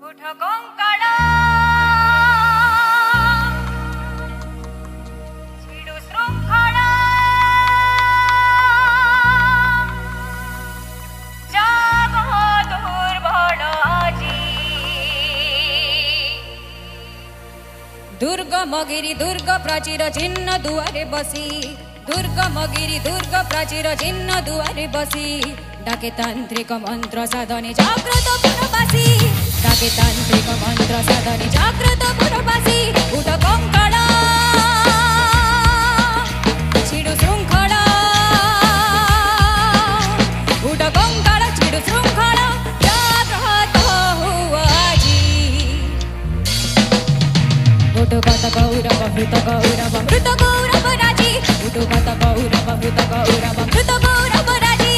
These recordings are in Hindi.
उठ कंकड़ा छिड़ु श्रृंखला जागो दुर्बल आजी दुर्गमगिरी दुर्ग प्राचीर चिन्ह दुआरे बसी दुर्गमगिरी दुर्ग प्राचीर चिन्ह दुआरे बसी डाके तांत्रिक मंत्र साधने जागृत पुरवासी डाके तांत्रिक मंत्र साधने जागृत पुरवासी उठ कंकड़ा छिड़ु श्रृंखला उठ कंकड़ा छिड़ु श्रृंखला जागृत हुआ जी उठ कत गौरव मृत गौरव राजी उठ कत गौरव मृत गौरव राजी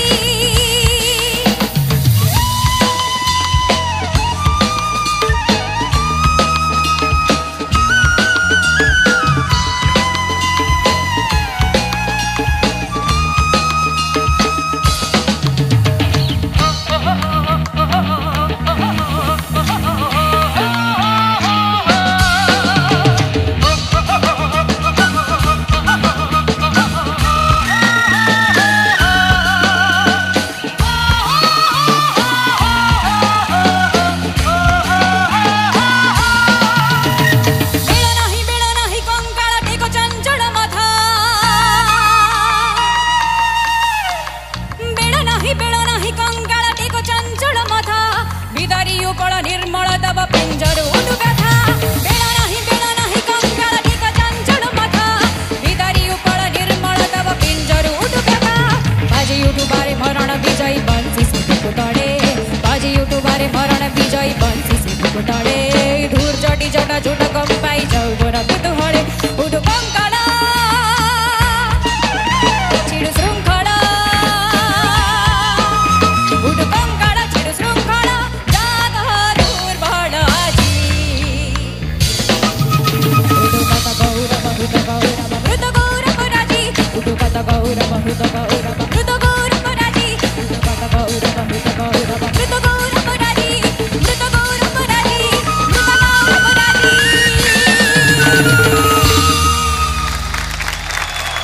निर्मल तब पिंजर उठु कथा बेला नहीं कंकाल टिक चंचल मथा विदारी उपल निर्मल तब पिंजर उठु कथा बाजी उठु बारे मरण विजय बंसी सिद्धि तड़े बाजी उठु बारे मरण विजय बंसी सिद्धि तड़े धूर जटी जटा झुट कंपाई जाऊ गोरा बुध हड़े उठु कंकाल